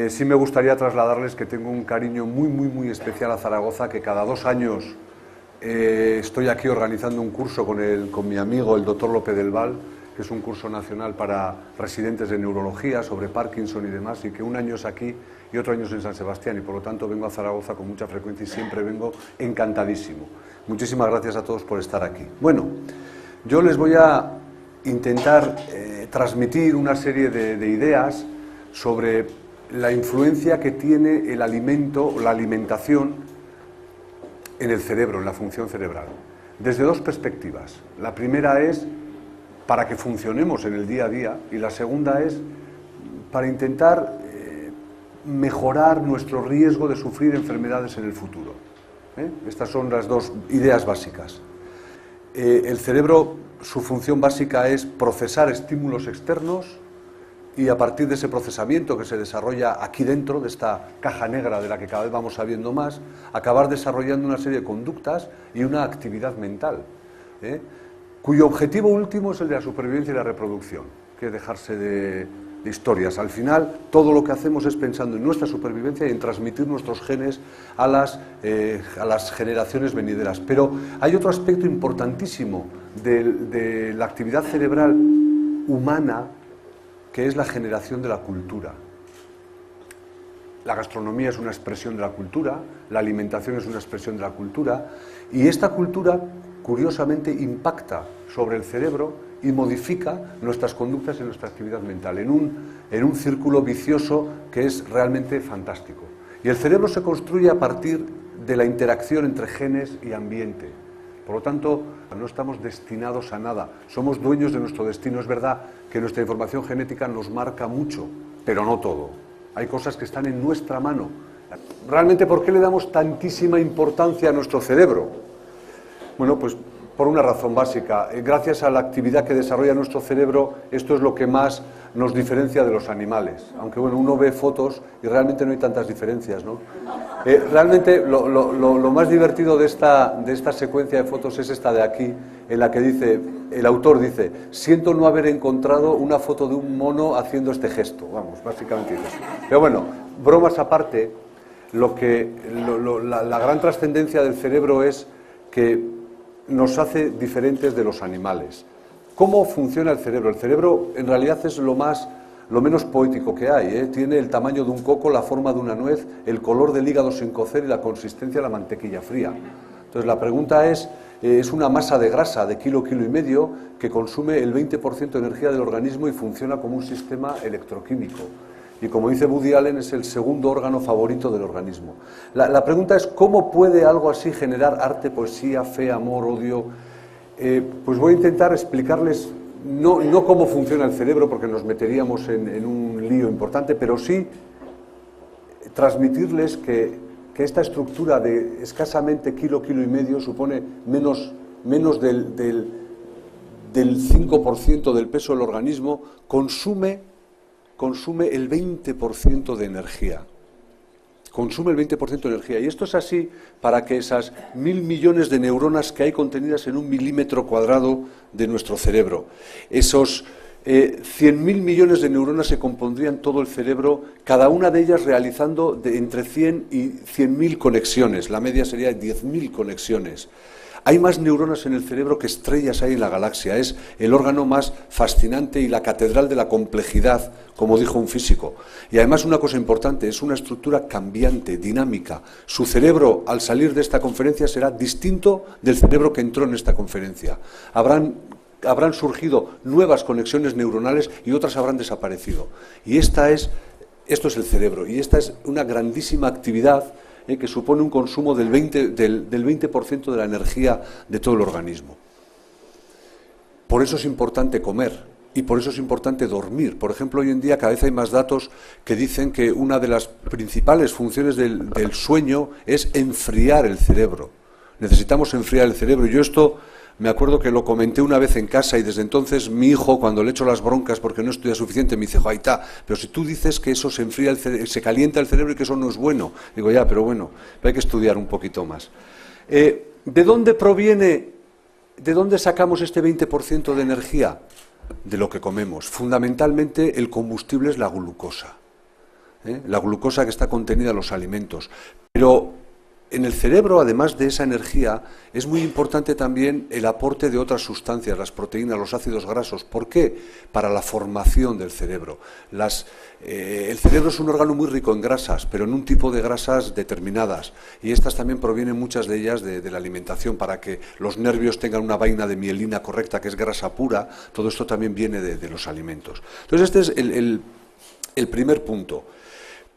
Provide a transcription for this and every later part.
Sí me gustaría trasladarles que tengo un cariño muy especial a Zaragoza, que cada 2 años estoy aquí organizando un curso con mi amigo, el doctor López del Val, que es un curso nacional para residentes de neurología sobre Parkinson y demás, y que un año es aquí y otro año es en San Sebastián, y por lo tanto vengo a Zaragoza con mucha frecuencia y siempre vengo encantadísimo. Muchísimas gracias a todos por estar aquí. Bueno, yo les voy a intentar transmitir una serie de ideas sobre la influencia que tiene el alimento, la alimentación en el cerebro, en la función cerebral, desde 2 perspectivas. La primera es para que funcionemos en el día a día y la segunda es para intentar mejorar nuestro riesgo de sufrir enfermedades en el futuro. Estas son las 2 ideas básicas. El cerebro, su función básica es procesar estímulos externos y a partir de ese procesamiento que se desarrolla aquí dentro de esta caja negra de la que cada vez vamos sabiendo más, acabar desarrollando una serie de conductas y una actividad mental, cuyo objetivo último es el de la supervivencia y la reproducción, que es dejarse de historias. Al final, todo lo que hacemos es pensando en nuestra supervivencia y en transmitir nuestros genes a las generaciones venideras. Pero hay otro aspecto importantísimo de la actividad cerebral humana, que es la generación de la cultura. La gastronomía es una expresión de la cultura, la alimentación es una expresión de la cultura, y esta cultura, curiosamente, impacta sobre el cerebro y modifica nuestras conductas y nuestra actividad mental, en un círculo vicioso que es realmente fantástico. Y el cerebro se construye a partir de la interacción entre genes y ambiente. Por lo tanto, no estamos destinados a nada, somos dueños de nuestro destino. Es verdad que nuestra información genética nos marca mucho, pero no todo. Hay cosas que están en nuestra mano. Realmente, ¿por qué le damos tantísima importancia a nuestro cerebro? Bueno, pues por una razón básica. Gracias a la actividad que desarrolla nuestro cerebro, esto es lo que más nos diferencia de los animales. Aunque bueno, uno ve fotos y realmente no hay tantas diferencias, ¿no? Realmente lo más divertido de esta secuencia de fotos es esta de aquí, en la que dice, el autor dice: siento no haber encontrado una foto de un mono haciendo este gesto. Vamos, básicamente eso. Pero bueno, bromas aparte, la gran trascendencia del cerebro es que nos hace diferentes de los animales. ¿Cómo funciona el cerebro? El cerebro en realidad es lo menos poético que hay, Tiene el tamaño de un coco, la forma de una nuez, el color del hígado sin cocer y la consistencia de la mantequilla fría. Entonces la pregunta es una masa de grasa de kilo y medio que consume el 20% de energía del organismo y funciona como un sistema electroquímico. Y como dice Woody Allen, es el segundo órgano favorito del organismo. La pregunta es, ¿cómo puede algo así generar arte, poesía, fe, amor, odio? Pues voy a intentar explicarles, no cómo funciona el cerebro, porque nos meteríamos en un lío importante, pero sí transmitirles que esta estructura de escasamente kilo y medio supone menos del 5% del peso del organismo, consume el 20% de energía. Consume el 20% de energía. Y esto es así para que esas 1.000 millones de neuronas que hay contenidas en 1 milímetro cuadrado de nuestro cerebro, esos 100.000 millones de neuronas se compondrían todo el cerebro, cada una de ellas realizando entre 100 y 100.000 conexiones. La media sería 10.000 conexiones. Hay más neuronas en el cerebro que estrellas hay en la galaxia. Es el órgano más fascinante y la catedral de la complejidad, como dijo un físico. Y además una cosa importante, es una estructura cambiante, dinámica. Su cerebro, al salir de esta conferencia, será distinto del cerebro que entró en esta conferencia. Habrán surgido nuevas conexiones neuronales y otras habrán desaparecido. Y esto es el cerebro, y esta es una grandísima actividad que supone un consumo del 20% de la energía de todo el organismo. Por eso es importante comer y por eso es importante dormir. Por ejemplo, hoy en día cada vez hay más datos que dicen que una de las principales funciones del sueño es enfriar el cerebro. Necesitamos enfriar el cerebro. Yo esto me acuerdo que lo comenté una vez en casa y desde entonces mi hijo, cuando le echo las broncas porque no estudia suficiente, me dice: ahí está, pero si tú dices que eso se enfría se calienta el cerebro y que eso no es bueno. Digo, ya, pero bueno, hay que estudiar un poquito más. ¿De dónde sacamos este 20% de energía? De lo que comemos. Fundamentalmente el combustible es la glucosa. la glucosa que está contenida en los alimentos. Pero en el cerebro, además de esa energía, es muy importante también el aporte de otras sustancias, las proteínas, los ácidos grasos. ¿Por qué? Para la formación del cerebro. El cerebro es un órgano muy rico en grasas, pero en un tipo de grasas determinadas. Y estas también provienen, muchas de ellas, de la alimentación, para que los nervios tengan una vaina de mielina correcta, que es grasa pura. Todo esto también viene de los alimentos. Entonces, este es el primer punto.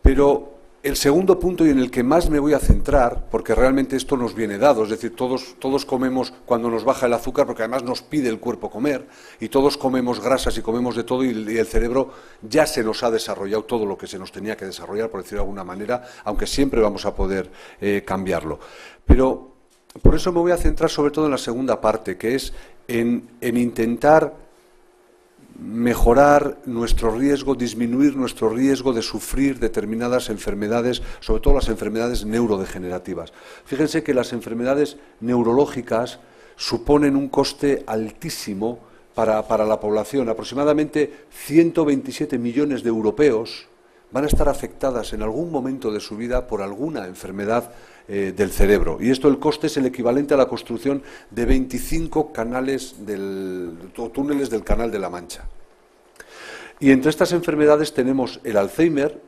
Pero el segundo punto, y en el que más me voy a centrar, porque realmente esto nos viene dado, es decir, todos comemos cuando nos baja el azúcar, porque además nos pide el cuerpo comer, y todos comemos grasas y comemos de todo, y el cerebro ya se nos ha desarrollado todo lo que se nos tenía que desarrollar, por decirlo de alguna manera, aunque siempre vamos a poder cambiarlo. Pero por eso me voy a centrar sobre todo en la segunda parte, que es en intentar mejorar nuestro riesgo, disminuir nuestro riesgo de sufrir determinadas enfermedades, sobre todo las enfermedades neurodegenerativas. Fíjense que las enfermedades neurológicas suponen un coste altísimo para la población. Aproximadamente 127 millones de europeos van a estar afectadas en algún momento de su vida por alguna enfermedad del cerebro. Y esto, el coste, es el equivalente a la construcción de 25 canales o túneles del Canal de la Mancha. Y entre estas enfermedades tenemos el Alzheimer,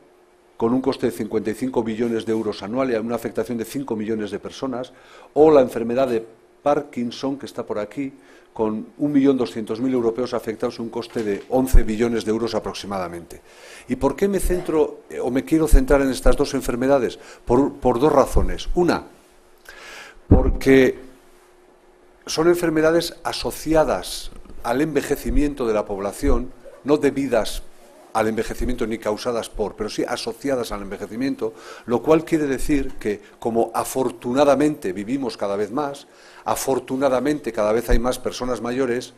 con un coste de 55 billones de euros anual y una afectación de 5 millones de personas, o la enfermedad de Parkinson, que está por aquí, con 1.200.000 europeos afectados, un coste de 11 billones de euros aproximadamente. ¿Y por qué me centro o me quiero centrar en estas dos enfermedades? Por dos razones. Una, porque son enfermedades asociadas al envejecimiento de la población, no debidas al envejecimiento ni causadas por, pero sí asociadas al envejecimiento, lo cual quiere decir que, como afortunadamente vivimos cada vez más, afortunadamente cada vez hay más personas mayores,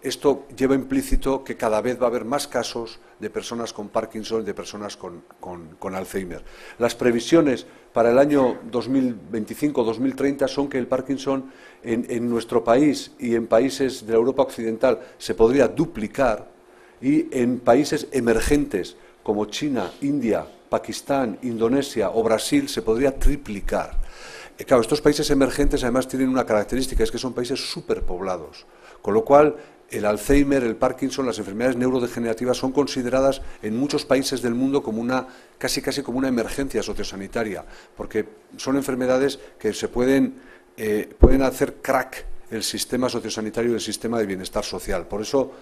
esto lleva implícito que cada vez va a haber más casos de personas con Parkinson y de personas con Alzheimer. Las previsiones para el año 2025-2030 son que el Parkinson en nuestro país y en países de la Europa occidental se podría duplicar, y en países emergentes como China, India, Pakistán, Indonesia o Brasil se podría triplicar. Claro, estos países emergentes además tienen una característica, es que son países superpoblados, con lo cual el Alzheimer, el Parkinson, las enfermedades neurodegenerativas son consideradas en muchos países del mundo como casi como una emergencia sociosanitaria, porque son enfermedades que pueden hacer crack el sistema sociosanitario y el sistema de bienestar social. Por eso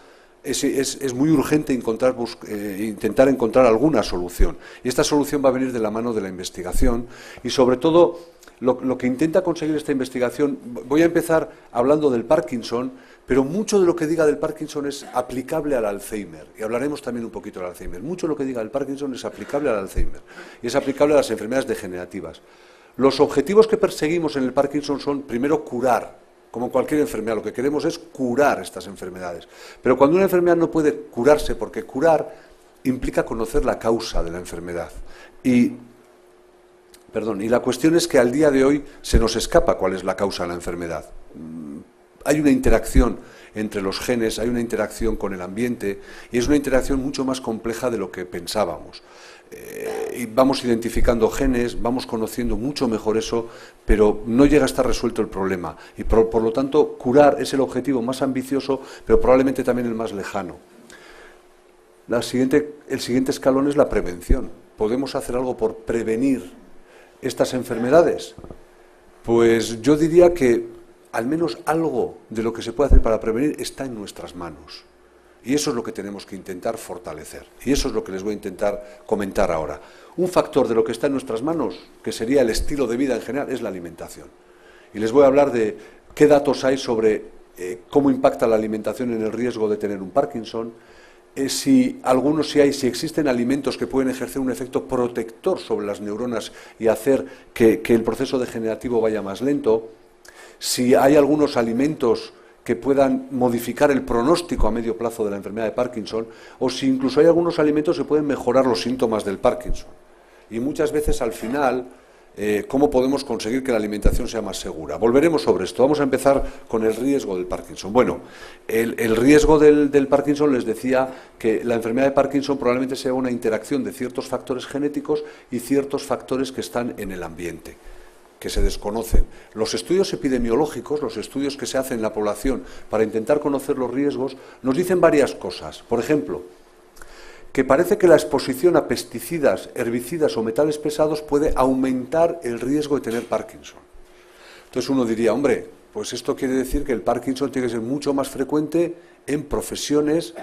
es muy urgente intentar encontrar alguna solución. Y esta solución va a venir de la mano de la investigación y, sobre todo, lo que intenta conseguir esta investigación. Voy a empezar hablando del Parkinson, pero mucho de lo que diga del Parkinson es aplicable al Alzheimer. Y hablaremos también un poquito del Alzheimer. Mucho de lo que diga del Parkinson es aplicable al Alzheimer y es aplicable a las enfermedades degenerativas. Los objetivos que perseguimos en el Parkinson son, primero, curar. Como cualquier enfermedad, lo que queremos es curar estas enfermedades. Pero cuando una enfermedad no puede curarse, porque curar implica conocer la causa de la enfermedad. Y la cuestión es que al día de hoy se nos escapa cuál es la causa de la enfermedad. Hay una interacción entre los genes, hay una interacción con el ambiente, y es una interacción mucho más compleja de lo que pensábamos. Y vamos identificando genes, vamos conociendo mucho mejor eso, pero no llega a estar resuelto el problema. Y por lo tanto, curar es el objetivo más ambicioso, pero probablemente también el más lejano. El siguiente escalón es la prevención. ¿Podemos hacer algo por prevenir estas enfermedades? Pues yo diría que al menos algo de lo que se puede hacer para prevenir está en nuestras manos. Y eso es lo que tenemos que intentar fortalecer. Y eso es lo que les voy a intentar comentar ahora. Un factor de lo que está en nuestras manos, que sería el estilo de vida en general, es la alimentación. Y les voy a hablar de qué datos hay sobre cómo impacta la alimentación en el riesgo de tener un Parkinson, si existen alimentos que pueden ejercer un efecto protector sobre las neuronas y hacer que el proceso degenerativo vaya más lento, si hay algunos alimentos que puedan modificar el pronóstico a medio plazo de la enfermedad de Parkinson, o si incluso hay algunos alimentos que pueden mejorar los síntomas del Parkinson. Y muchas veces, al final, cómo podemos conseguir que la alimentación sea más segura. Volveremos sobre esto. Vamos a empezar con el riesgo del Parkinson. Bueno, el riesgo del Parkinson, les decía que la enfermedad de Parkinson probablemente sea una interacción de ciertos factores genéticos y ciertos factores que están en el ambiente, que se desconocen. Los estudios epidemiológicos, los estudios que se hacen en la población para intentar conocer los riesgos, nos dicen varias cosas. Por ejemplo, que parece que la exposición a pesticidas, herbicidas o metales pesados puede aumentar el riesgo de tener Parkinson. Entonces uno diría, hombre, pues esto quiere decir que el Parkinson tiene que ser mucho más frecuente en profesiones,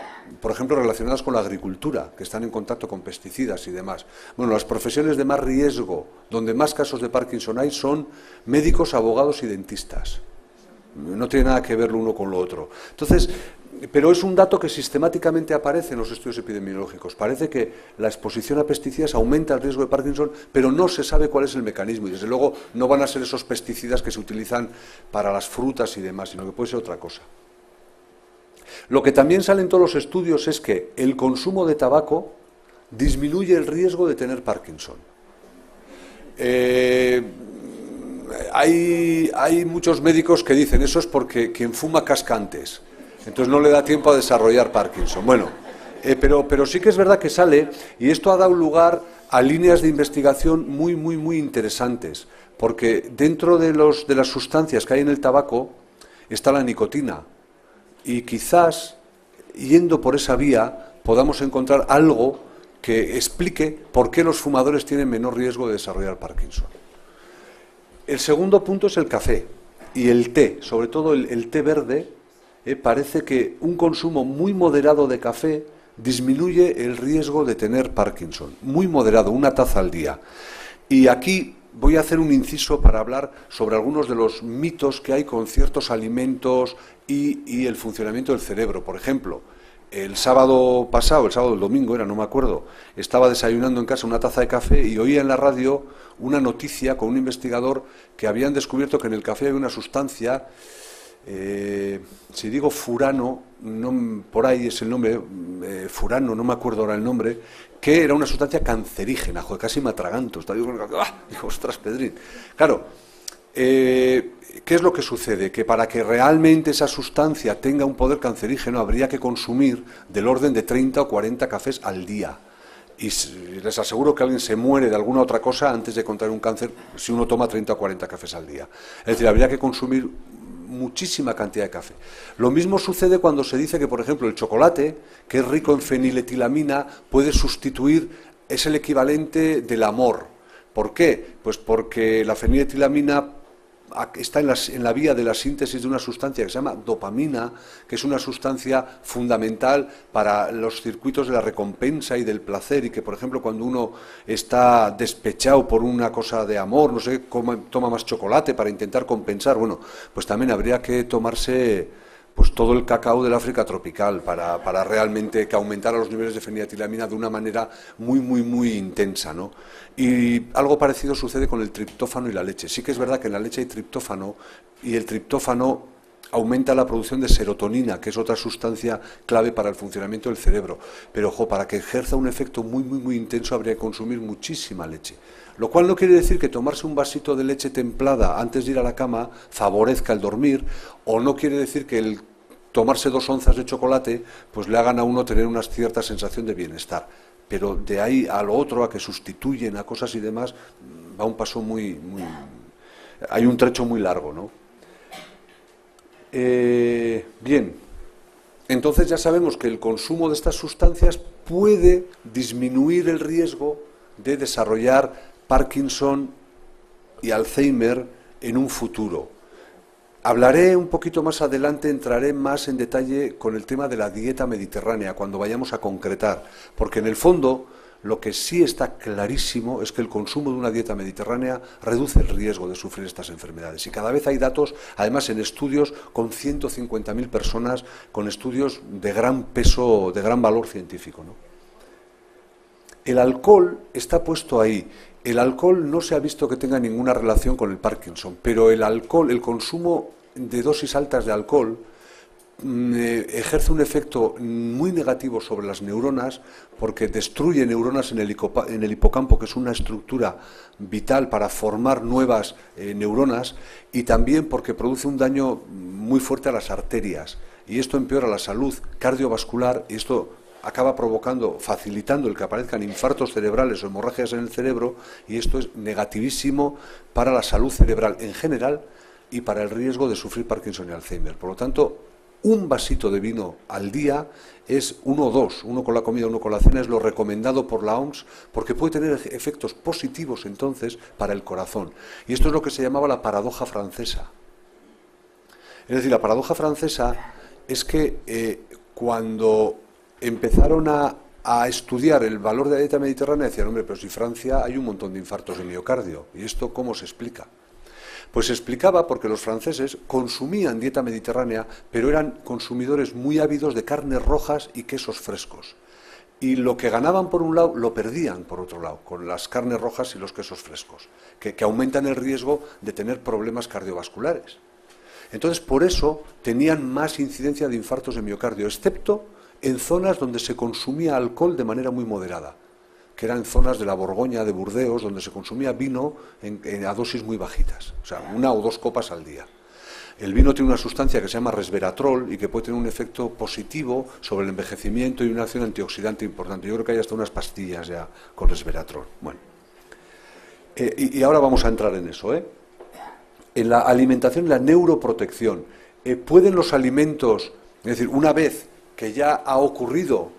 por ejemplo, relacionadas con la agricultura, que están en contacto con pesticidas y demás. Bueno, las profesiones de más riesgo, donde más casos de Parkinson hay, son médicos, abogados y dentistas. No tiene nada que ver lo uno con lo otro. Entonces, pero es un dato que sistemáticamente aparece en los estudios epidemiológicos. Parece que la exposición a pesticidas aumenta el riesgo de Parkinson, pero no se sabe cuál es el mecanismo. Y desde luego no van a ser esos pesticidas que se utilizan para las frutas y demás, sino que puede ser otra cosa. Lo que también sale en todos los estudios es que el consumo de tabaco disminuye el riesgo de tener Parkinson. Hay muchos médicos que dicen eso es porque quien fuma casca antes, entonces no le da tiempo a desarrollar Parkinson. Bueno, pero sí que es verdad que sale, y esto ha dado lugar a líneas de investigación muy interesantes, porque dentro de las sustancias que hay en el tabaco está la nicotina, y quizás yendo por esa vía podamos encontrar algo que explique por qué los fumadores tienen menor riesgo de desarrollar Parkinson. El segundo punto es el café y el té, sobre todo el té verde. Parece que un consumo muy moderado de café disminuye el riesgo de tener Parkinson, muy moderado, una taza al día. Y aquí voy a hacer un inciso para hablar sobre algunos de los mitos que hay con ciertos alimentos y el funcionamiento del cerebro. Por ejemplo, el sábado pasado, el domingo era, no me acuerdo, estaba desayunando en casa una taza de café y oía en la radio una noticia con un investigador que habían descubierto que en el café había una sustancia, si digo furano, no, por ahí es el nombre, furano, no me acuerdo ahora el nombre, que era una sustancia cancerígena. Joder, casi me atraganto. Digo, ostras, Pedrín. Claro, ¿qué es lo que sucede? Que para que realmente esa sustancia tenga un poder cancerígeno habría que consumir del orden de 30 o 40 cafés al día. Y les aseguro que alguien se muere de alguna otra cosa antes de contraer un cáncer si uno toma 30 o 40 cafés al día. Es decir, habría que consumir muchísima cantidad de café. Lo mismo sucede cuando se dice que, por ejemplo, el chocolate, que es rico en feniletilamina, puede sustituir, es el equivalente del amor. ¿Por qué? Pues porque la feniletilamina está en la vía de la síntesis de una sustancia que se llama dopamina, que es una sustancia fundamental para los circuitos de la recompensa y del placer, y que, por ejemplo, cuando uno está despechado por una cosa de amor, no sé, toma más chocolate para intentar compensar. Bueno, pues también habría que tomarse pues todo el cacao del África tropical para realmente que aumentara los niveles de feniletilamina de una manera muy intensa, ¿no? Y algo parecido sucede con el triptófano y la leche. Sí que es verdad que en la leche hay triptófano, y el triptófano aumenta la producción de serotonina, que es otra sustancia clave para el funcionamiento del cerebro. Pero, ojo, para que ejerza un efecto muy intenso habría que consumir muchísima leche. Lo cual no quiere decir que tomarse un vasito de leche templada antes de ir a la cama favorezca el dormir, o no quiere decir que el tomarse 2 onzas de chocolate pues le hagan a uno tener una cierta sensación de bienestar. Pero de ahí a lo otro, a que sustituyen a cosas y demás, va un paso hay un trecho muy largo, ¿no? Bien, entonces ya sabemos que el consumo de estas sustancias puede disminuir el riesgo de desarrollar Parkinson y Alzheimer en un futuro. Hablaré un poquito más adelante, entraré más en detalle con el tema de la dieta mediterránea, cuando vayamos a concretar, porque en el fondo lo que sí está clarísimo es que el consumo de una dieta mediterránea reduce el riesgo de sufrir estas enfermedades. Y cada vez hay datos, además en estudios con 150.000 personas, con estudios de gran peso, de gran valor científico, ¿no? El alcohol está puesto ahí. El alcohol no se ha visto que tenga ninguna relación con el Parkinson, pero el alcohol, el consumo de dosis altas de alcohol ejerce un efecto muy negativo sobre las neuronas porque destruye neuronas en el hipocampo, que es una estructura vital para formar nuevas neuronas, y también porque produce un daño muy fuerte a las arterias, y esto empeora la salud cardiovascular, y esto acaba facilitando el que aparezcan infartos cerebrales o hemorragias en el cerebro, y esto es negativísimo para la salud cerebral en general y para el riesgo de sufrir Parkinson y Alzheimer. Por lo tanto, un vasito de vino al día es uno o dos, uno con la comida, uno con la cena, es lo recomendado por la OMS, porque puede tener efectos positivos entonces para el corazón. Y esto es lo que se llamaba la paradoja francesa. Es decir, la paradoja francesa es que cuando empezaron a estudiar el valor de la dieta mediterránea, decían, hombre, pero si Francia hay un montón de infartos de miocardio, ¿y esto cómo se explica? Pues se explicaba porque los franceses consumían dieta mediterránea, pero eran consumidores muy ávidos de carnes rojas y quesos frescos. Y lo que ganaban por un lado, lo perdían por otro lado, con las carnes rojas y los quesos frescos, que aumentan el riesgo de tener problemas cardiovasculares. Entonces, por eso tenían más incidencia de infartos de miocardio, excepto en zonas donde se consumía alcohol de manera muy moderada, que eran zonas de la Borgoña, de Burdeos, donde se consumía vino a dosis muy bajitas, o sea, 1 o 2 copas al día. El vino tiene una sustancia que se llama resveratrol y que puede tener un efecto positivo sobre el envejecimiento y una acción antioxidante importante. Yo creo que hay hasta unas pastillas ya con resveratrol. Bueno, y ahora vamos a entrar en eso, En la alimentación y la neuroprotección. ¿Pueden los alimentos, es decir, una vez que ya ha ocurrido,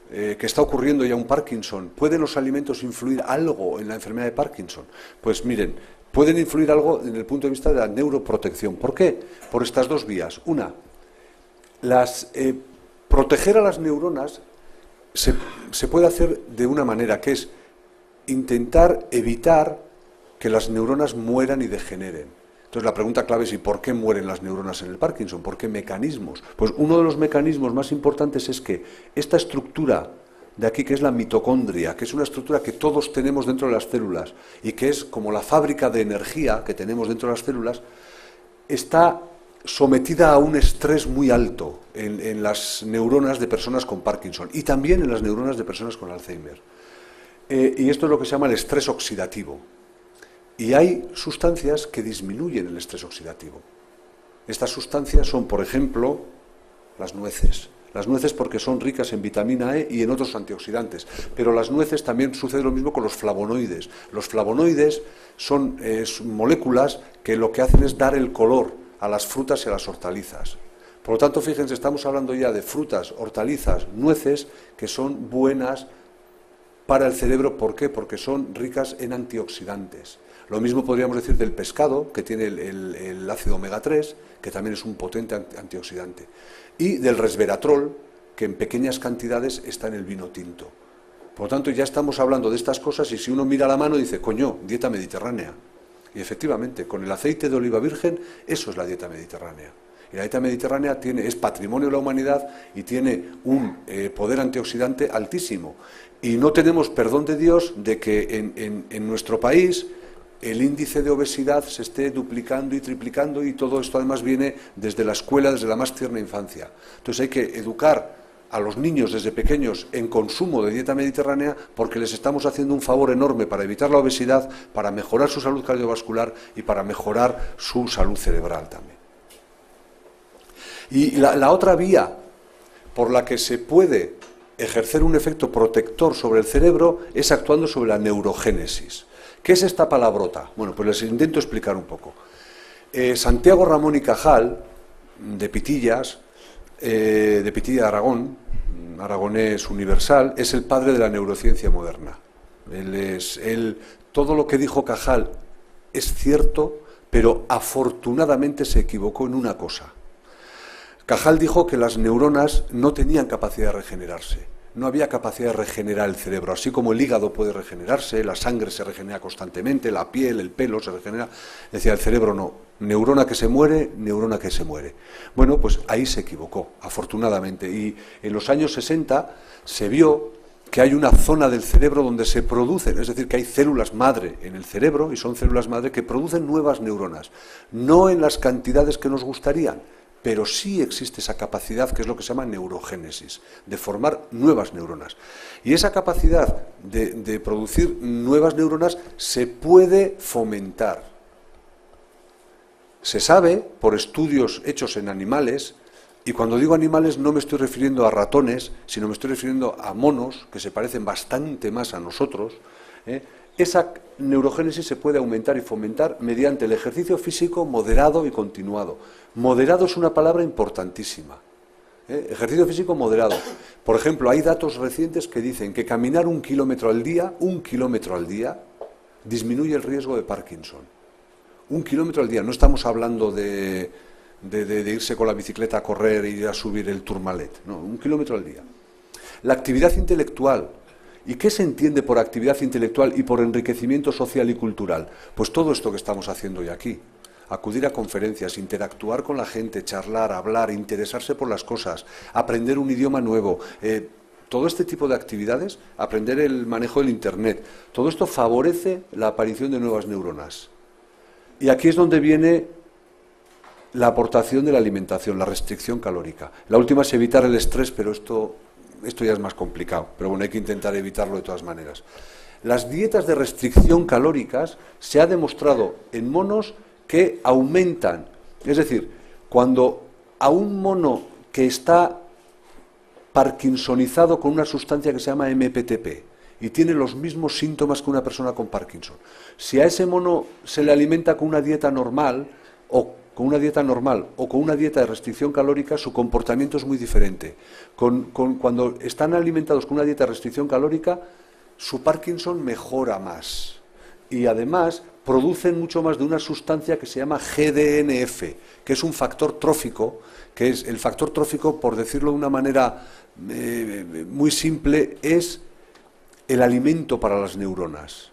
que está ocurriendo ya un Parkinson, ¿pueden los alimentos influir algo en la enfermedad de Parkinson? Pues miren, pueden influir algo desde el punto de vista de la neuroprotección. ¿Por qué? Por estas dos vías. Una, proteger a las neuronas se puede hacer de una manera, que es intentar evitar que las neuronas mueran y degeneren. Entonces la pregunta clave es, ¿y por qué mueren las neuronas en el Parkinson? ¿Por qué mecanismos? Pues uno de los mecanismos más importantes es que esta estructura de aquí, que es la mitocondria, que es una estructura que todos tenemos dentro de las células y que es como la fábrica de energía que tenemos dentro de las células, está sometida a un estrés muy alto en las neuronas de personas con Parkinson y también en las neuronas de personas con Alzheimer. Y esto es lo que se llama el estrés oxidativo. Y hay sustancias que disminuyen el estrés oxidativo. Estas sustancias son, por ejemplo, las nueces. Las nueces porque son ricas en vitamina E y en otros antioxidantes. Pero las nueces también sucede lo mismo con los flavonoides. Los flavonoides son moléculas que lo que hacen es dar el color a las frutas y a las hortalizas. Por lo tanto, fíjense, estamos hablando ya de frutas, hortalizas, nueces, que son buenas para el cerebro. ¿Por qué? Porque son ricas en antioxidantes. Lo mismo podríamos decir del pescado, que tiene el ácido omega 3, que también es un potente antioxidante. Y del resveratrol, que en pequeñas cantidades está en el vino tinto. Por lo tanto, ya estamos hablando de estas cosas y si uno mira la mano dice, coño, dieta mediterránea. Y efectivamente, con el aceite de oliva virgen, eso es la dieta mediterránea. Y la dieta mediterránea es patrimonio de la humanidad y tiene un poder antioxidante altísimo. Y no tenemos perdón de Dios de que en nuestro país el índice de obesidad se esté duplicando y triplicando, y todo esto además viene desde la escuela, desde la más tierna infancia. Entonces hay que educar a los niños desde pequeños en consumo de dieta mediterránea, porque les estamos haciendo un favor enorme para evitar la obesidad, para mejorar su salud cardiovascular y para mejorar su salud cerebral también. Y la otra vía por la que se puede ejercer un efecto protector sobre el cerebro es actuando sobre la neurogénesis. ¿Qué es esta palabrota? Bueno, pues les intento explicar un poco. Santiago Ramón y Cajal, de Pitillas, de Pitilla de Aragón, aragonés universal, es el padre de la neurociencia moderna. Todo lo que dijo Cajal es cierto, pero afortunadamente se equivocó en una cosa. Cajal dijo que las neuronas no tenían capacidad de regenerarse. No había capacidad de regenerar el cerebro, así como el hígado puede regenerarse, la sangre se regenera constantemente, la piel, el pelo se regenera. Decía, el cerebro no, neurona que se muere, neurona que se muere. Bueno, pues ahí se equivocó, afortunadamente. Y en los años 60 se vio que hay una zona del cerebro donde se producen, es decir, que hay células madre en el cerebro, y son células madre que producen nuevas neuronas. No en las cantidades que nos gustarían, pero sí existe esa capacidad, que es lo que se llama neurogénesis, de formar nuevas neuronas. Y esa capacidad de producir nuevas neuronas se puede fomentar. Se sabe, por estudios hechos en animales, y cuando digo animales no me estoy refiriendo a ratones, sino me estoy refiriendo a monos, que se parecen bastante más a nosotros, esa neurogénesis se puede aumentar y fomentar mediante el ejercicio físico moderado y continuado. Moderado es una palabra importantísima. Ejercicio físico moderado. Por ejemplo, hay datos recientes que dicen que caminar 1 kilómetro al día, disminuye el riesgo de Parkinson. 1 kilómetro al día. No estamos hablando de irse con la bicicleta a correr e ir a subir el Tourmalet. No, 1 kilómetro al día. La actividad intelectual. ¿Y qué se entiende por actividad intelectual y por enriquecimiento social y cultural? Pues todo esto que estamos haciendo hoy aquí. Acudir a conferencias, interactuar con la gente, charlar, hablar, interesarse por las cosas, aprender un idioma nuevo, todo este tipo de actividades, aprender el manejo del Internet, todo esto favorece la aparición de nuevas neuronas. Y aquí es donde viene la aportación de la alimentación, la restricción calórica. La última es evitar el estrés, pero esto ya es más complicado, pero bueno, hay que intentar evitarlo de todas maneras. Las dietas de restricción calóricas se ha demostrado en monos que aumentan, es decir, cuando a un mono que está parkinsonizado con una sustancia que se llama MPTP y tiene los mismos síntomas que una persona con Parkinson, si a ese mono se le alimenta con una dieta normal o con una dieta de restricción calórica, su comportamiento es muy diferente. Cuando están alimentados con una dieta de restricción calórica, su Parkinson mejora más. Y además producen mucho más de una sustancia que se llama GDNF, que es un factor trófico, que es el factor trófico, por decirlo de una manera muy simple, es el alimento para las neuronas.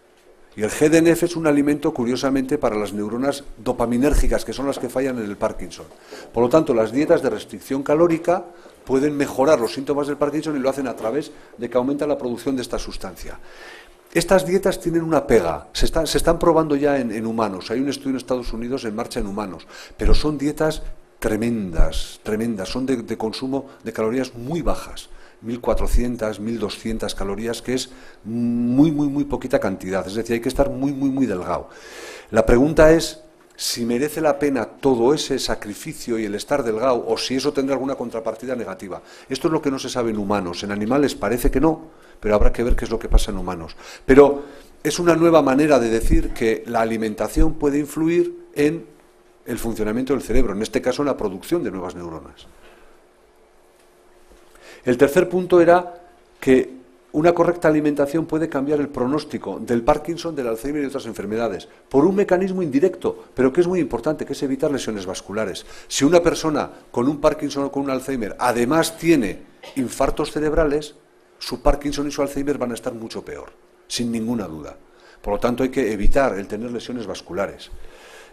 Y el GDNF es un alimento, curiosamente, para las neuronas dopaminérgicas, que son las que fallan en el Parkinson. Por lo tanto, las dietas de restricción calórica pueden mejorar los síntomas del Parkinson y lo hacen a través de que aumenta la producción de esta sustancia. Estas dietas tienen una pega, se están probando ya en humanos, hay un estudio en Estados Unidos en marcha en humanos, pero son dietas tremendas, son de consumo de calorías muy bajas. 1.400, 1.200 calorías, que es muy poquita cantidad, es decir, hay que estar muy delgado. La pregunta es si merece la pena todo ese sacrificio y el estar delgado, o si eso tendrá alguna contrapartida negativa. Esto es lo que no se sabe en humanos, en animales parece que no, pero habrá que ver qué es lo que pasa en humanos. Pero es una nueva manera de decir que la alimentación puede influir en el funcionamiento del cerebro, en este caso en la producción de nuevas neuronas. El tercer punto era que una correcta alimentación puede cambiar el pronóstico del Parkinson, del Alzheimer y de otras enfermedades, por un mecanismo indirecto, pero que es muy importante, que es evitar lesiones vasculares. Si una persona con un Parkinson o con un Alzheimer además tiene infartos cerebrales, su Parkinson y su Alzheimer van a estar mucho peor, sin ninguna duda. Por lo tanto, hay que evitar el tener lesiones vasculares.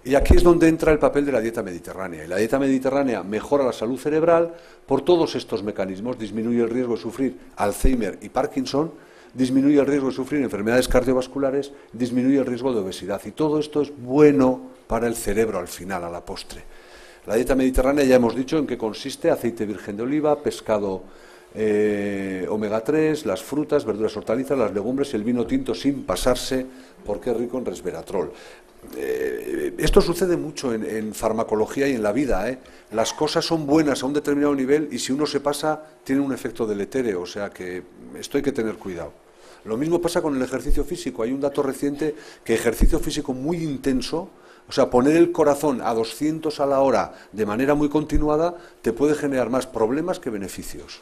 Y aquí es donde entra el papel de la dieta mediterránea. Y la dieta mediterránea mejora la salud cerebral por todos estos mecanismos. Disminuye el riesgo de sufrir Alzheimer y Parkinson, disminuye el riesgo de sufrir enfermedades cardiovasculares, disminuye el riesgo de obesidad. Y todo esto es bueno para el cerebro al final, a la postre. La dieta mediterránea ya hemos dicho en qué consiste: aceite virgen de oliva, pescado omega 3, las frutas, verduras, hortalizas, las legumbres y el vino tinto sin pasarse, porque es rico en resveratrol. Esto sucede mucho en farmacología y en la vida, Las cosas son buenas a un determinado nivel y si uno se pasa tiene un efecto deletéreo, o sea que esto hay que tener cuidado. Lo mismo pasa con el ejercicio físico. Hay un dato reciente que ejercicio físico muy intenso, o sea, poner el corazón a 200 a la hora de manera muy continuada, te puede generar más problemas que beneficios.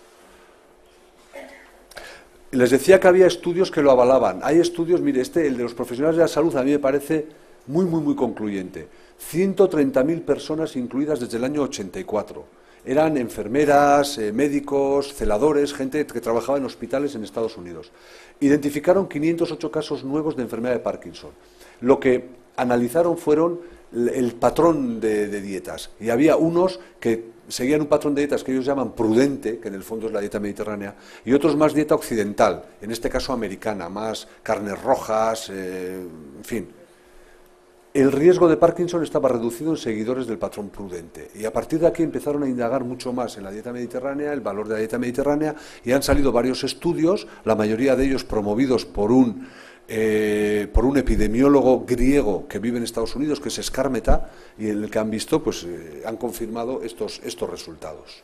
Les decía que había estudios que lo avalaban. Hay estudios, mire, el de los profesionales de la salud a mí me parece muy concluyente. 130.000 personas incluidas desde el año 84. Eran enfermeras, médicos, celadores, gente que trabajaba en hospitales en Estados Unidos. Identificaron 508 casos nuevos de enfermedad de Parkinson. Lo que analizaron fueron el patrón de dietas. Y había unos que seguían un patrón de dietas que ellos llaman prudente, que en el fondo es la dieta mediterránea, y otros más dieta occidental, en este caso americana, más carnes rojas, en fin. el riesgo de Parkinson estaba reducido en seguidores del patrón prudente. Y a partir de aquí empezaron a indagar mucho más en la dieta mediterránea, el valor de la dieta mediterránea, y han salido varios estudios, la mayoría de ellos promovidos por un epidemiólogo griego que vive en Estados Unidos, que es Skármeta, y en el que han visto, pues han confirmado estos resultados.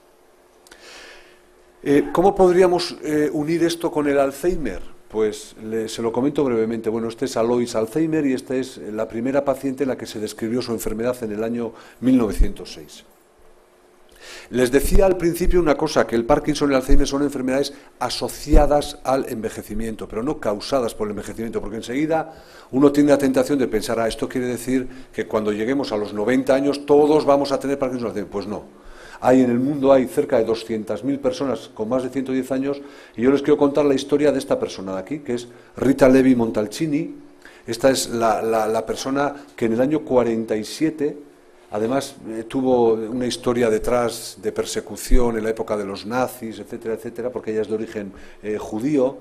¿Cómo podríamos unir esto con el Alzheimer? Pues se lo comento brevemente. Bueno, este es Alois Alzheimer y esta es la primera paciente en la que se describió su enfermedad en el año 1906. Les decía al principio una cosa, que el Parkinson y el Alzheimer son enfermedades asociadas al envejecimiento, pero no causadas por el envejecimiento, porque enseguida uno tiene la tentación de pensar, esto quiere decir que cuando lleguemos a los 90 años todos vamos a tener Parkinson y Alzheimer. Pues no. En el mundo hay cerca de 200.000 personas con más de 110 años y yo les quiero contar la historia de esta persona de aquí, que es Rita Levi Montalcini. Esta es la persona que en el año 47, además tuvo una historia detrás de persecución en la época de los nazis, etcétera, etcétera, porque ella es de origen judío.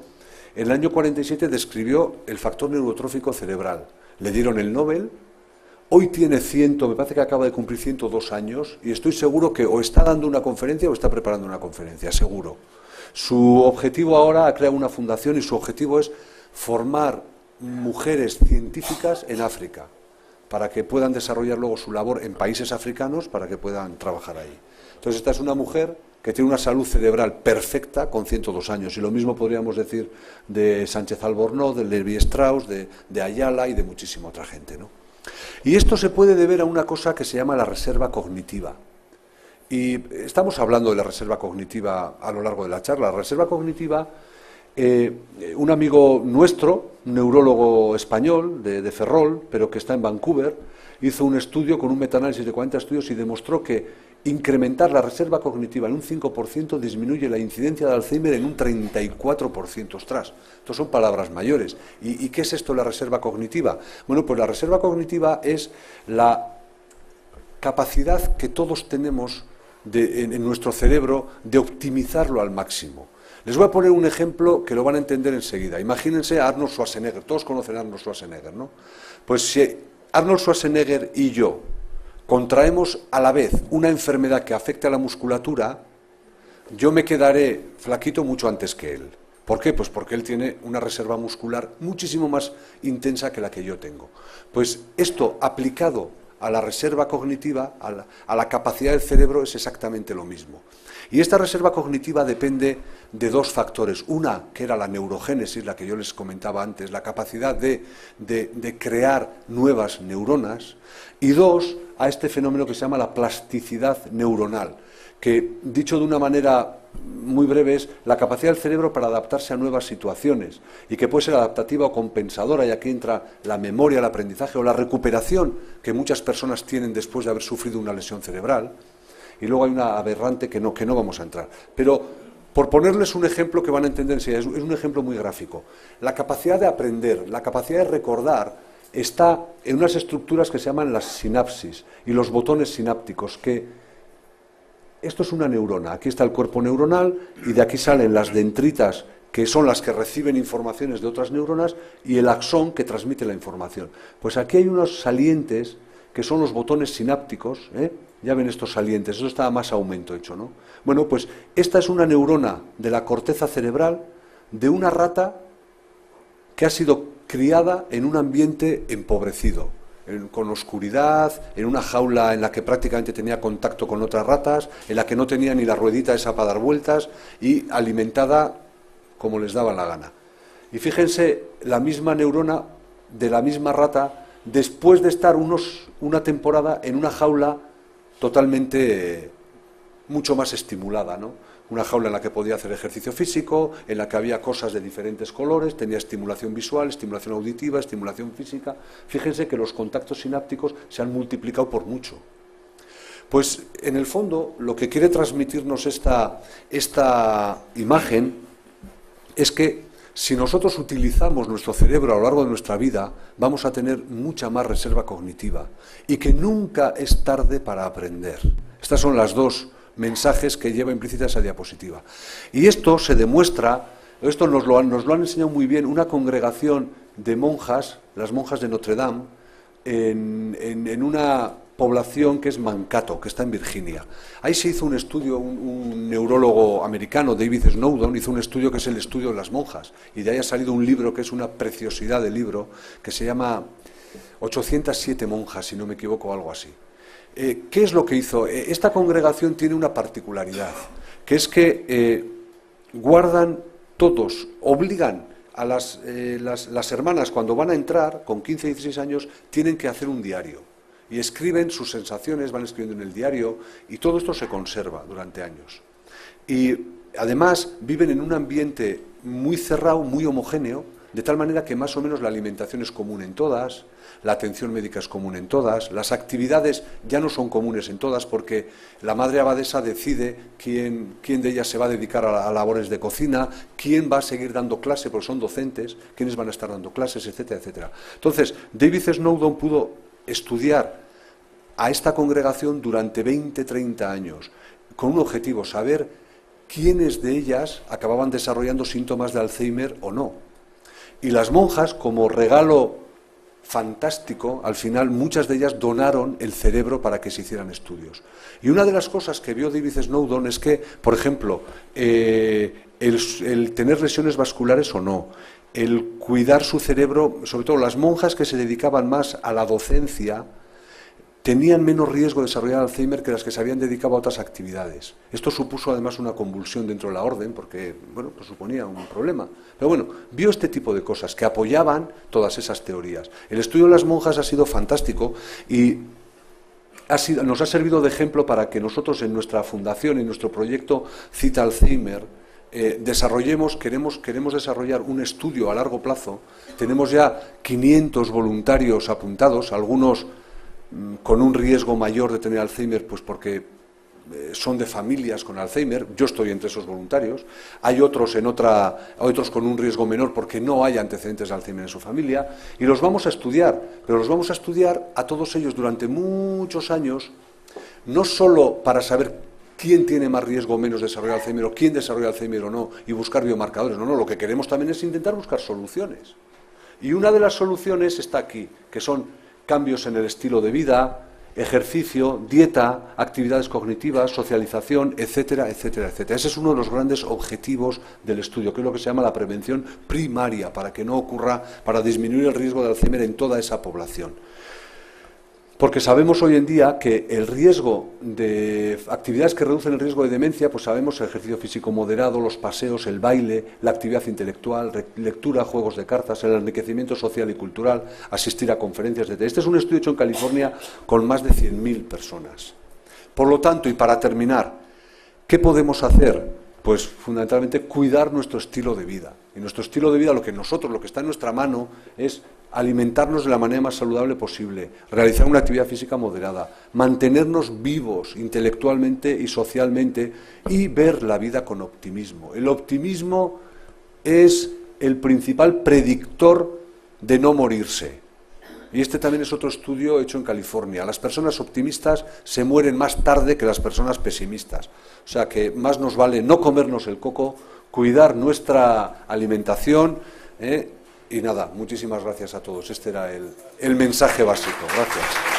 En el año 47 describió el factor neurotrófico cerebral. Le dieron el Nobel. Hoy tiene me parece que acaba de cumplir 102 años y estoy seguro que o está dando una conferencia o está preparando una conferencia, seguro. Su objetivo ahora, ha creado una fundación y su objetivo es formar mujeres científicas en África para que puedan desarrollar luego su labor en países africanos para que puedan trabajar ahí. Entonces esta es una mujer que tiene una salud cerebral perfecta con 102 años y lo mismo podríamos decir de Sánchez Albornoz, de Levi Strauss, de Ayala y de muchísima otra gente, ¿no? Y esto se puede deber a una cosa que se llama la reserva cognitiva. Y estamos hablando de la reserva cognitiva a lo largo de la charla. La reserva cognitiva, un amigo nuestro, un neurólogo español de Ferrol, pero que está en Vancouver, hizo un estudio con un metaanálisis de 40 estudios y demostró que incrementar la reserva cognitiva en un 5% disminuye la incidencia de Alzheimer en un 34%. Ostras, esto son palabras mayores. ¿Y qué es esto la reserva cognitiva? Bueno, pues la reserva cognitiva es la capacidad que todos tenemos en nuestro cerebro de optimizarlo al máximo. Les voy a poner un ejemplo que lo van a entender enseguida. Imagínense a Arnold Schwarzenegger, todos conocen a Arnold Schwarzenegger, ¿no? Pues si Arnold Schwarzenegger y yo contraemos a la vez una enfermedad que afecte a la musculatura, yo me quedaré flaquito mucho antes que él. ¿Por qué? Pues porque él tiene una reserva muscular muchísimo más intensa que la que yo tengo. Pues esto aplicado a la reserva cognitiva, a la capacidad del cerebro, es exactamente lo mismo. Y esta reserva cognitiva depende de dos factores. Una, que era la neurogénesis, la que yo les comentaba antes, la capacidad de crear nuevas neuronas. Y dos, a este fenómeno que se llama la plasticidad neuronal, que, dicho de una manera muy breve, es la capacidad del cerebro para adaptarse a nuevas situaciones y que puede ser adaptativa o compensadora, y aquí entra la memoria, el aprendizaje o la recuperación que muchas personas tienen después de haber sufrido una lesión cerebral. Y luego hay una aberrante que no vamos a entrar. Pero, por ponerles un ejemplo que van a entender enseguida, es un ejemplo muy gráfico. La capacidad de aprender, la capacidad de recordar, está en unas estructuras que se llaman las sinapsis y los botones sinápticos, que esto es una neurona. Aquí está el cuerpo neuronal y de aquí salen las dendritas, que son las que reciben informaciones de otras neuronas, y el axón que transmite la información. Pues aquí hay unos salientes que son los botones sinápticos, ya ven estos salientes, eso está a más aumento hecho, ¿no? Bueno, pues esta es una neurona de la corteza cerebral de una rata que ha sido criada en un ambiente empobrecido, con oscuridad, en una jaula en la que prácticamente tenía contacto con otras ratas, en la que no tenía ni la ruedita esa para dar vueltas, y alimentada como les daba la gana. Y fíjense, la misma neurona de la misma rata, después de estar una temporada en una jaula totalmente mucho más estimulada, ¿no? Una jaula en la que podía hacer ejercicio físico, en la que había cosas de diferentes colores, tenía estimulación visual, estimulación auditiva, estimulación física. Fíjense que los contactos sinápticos se han multiplicado por mucho. Pues, en el fondo, lo que quiere transmitirnos esta imagen es que si nosotros utilizamos nuestro cerebro a lo largo de nuestra vida, vamos a tener mucha más reserva cognitiva y que nunca es tarde para aprender. Estas son las dos mensajes que lleva implícita esa diapositiva. Y esto se demuestra, esto nos lo han enseñado muy bien una congregación de monjas, las monjas de Notre Dame, en una población que es Mankato, que está en Virginia. Ahí se hizo un estudio, un neurólogo americano, David Snowdon, hizo un estudio que es el estudio de las monjas, y de ahí ha salido un libro que es una preciosidad de libro, que se llama 807 monjas, si no me equivoco, o algo así. ¿Qué es lo que hizo? Esta congregación tiene una particularidad, que es que guardan todos, obligan a las hermanas, cuando van a entrar, con 15 y 16 años, tienen que hacer un diario. Y escriben sus sensaciones, van escribiendo en el diario, y todo esto se conserva durante años. Y además viven en un ambiente muy cerrado, muy homogéneo, de tal manera que más o menos la alimentación es común en todas, la atención médica es común en todas, las actividades ya no son comunes en todas, porque la madre abadesa decide quién de ellas se va a dedicar a labores de cocina, quién va a seguir dando clase, porque son docentes, quiénes van a estar dando clases, etcétera, etcétera. Entonces, David Snowdon pudo estudiar a esta congregación durante 20, 30 años, con un objetivo, saber quiénes de ellas acababan desarrollando síntomas de Alzheimer o no. Y las monjas, como regalo fantástico, al final muchas de ellas donaron el cerebro para que se hicieran estudios. Y una de las cosas que vio David Snowdon es que, por ejemplo, el tener lesiones vasculares o no, el cuidar su cerebro, sobre todo las monjas que se dedicaban más a la docencia, tenían menos riesgo de desarrollar Alzheimer que las que se habían dedicado a otras actividades. Esto supuso además una convulsión dentro de la orden, porque bueno, pues suponía un problema. Pero bueno, vio este tipo de cosas que apoyaban todas esas teorías. El estudio de las monjas ha sido fantástico y nos ha servido de ejemplo para que nosotros en nuestra fundación, en nuestro proyecto Cita Alzheimer, queremos desarrollar un estudio a largo plazo. Tenemos ya 500 voluntarios apuntados, algunos con un riesgo mayor de tener Alzheimer, pues porque son de familias con Alzheimer. Yo estoy entre esos voluntarios. Hay otros con un riesgo menor porque no hay antecedentes de Alzheimer en su familia, y los vamos a estudiar, pero los vamos a estudiar a todos ellos durante muchos años, no solo para saber quién tiene más riesgo o menos de desarrollar Alzheimer, o quién desarrolla Alzheimer o no, y buscar biomarcadores. No, lo que queremos también es intentar buscar soluciones. Y una de las soluciones está aquí, que son cambios en el estilo de vida, ejercicio, dieta, actividades cognitivas, socialización, etcétera, etcétera, etcétera. Ese es uno de los grandes objetivos del estudio, que es lo que se llama la prevención primaria, para que no ocurra, para disminuir el riesgo de Alzheimer en toda esa población. Porque sabemos hoy en día que el riesgo de actividades que reducen el riesgo de demencia, pues sabemos el ejercicio físico moderado, los paseos, el baile, la actividad intelectual, lectura, juegos de cartas, el enriquecimiento social y cultural, asistir a conferencias, etc. Este es un estudio hecho en California con más de 100.000 personas. Por lo tanto, y para terminar, ¿qué podemos hacer? Pues fundamentalmente cuidar nuestro estilo de vida. Y nuestro estilo de vida, lo que está en nuestra mano es alimentarnos de la manera más saludable posible, realizar una actividad física moderada, mantenernos vivos intelectualmente y socialmente, y ver la vida con optimismo. El optimismo es el principal predictor de no morirse. Y este también es otro estudio hecho en California. Las personas optimistas se mueren más tarde que las personas pesimistas. O sea que más nos vale no comernos el coco, cuidar nuestra alimentación, y nada, muchísimas gracias a todos. Este era el mensaje básico. Gracias.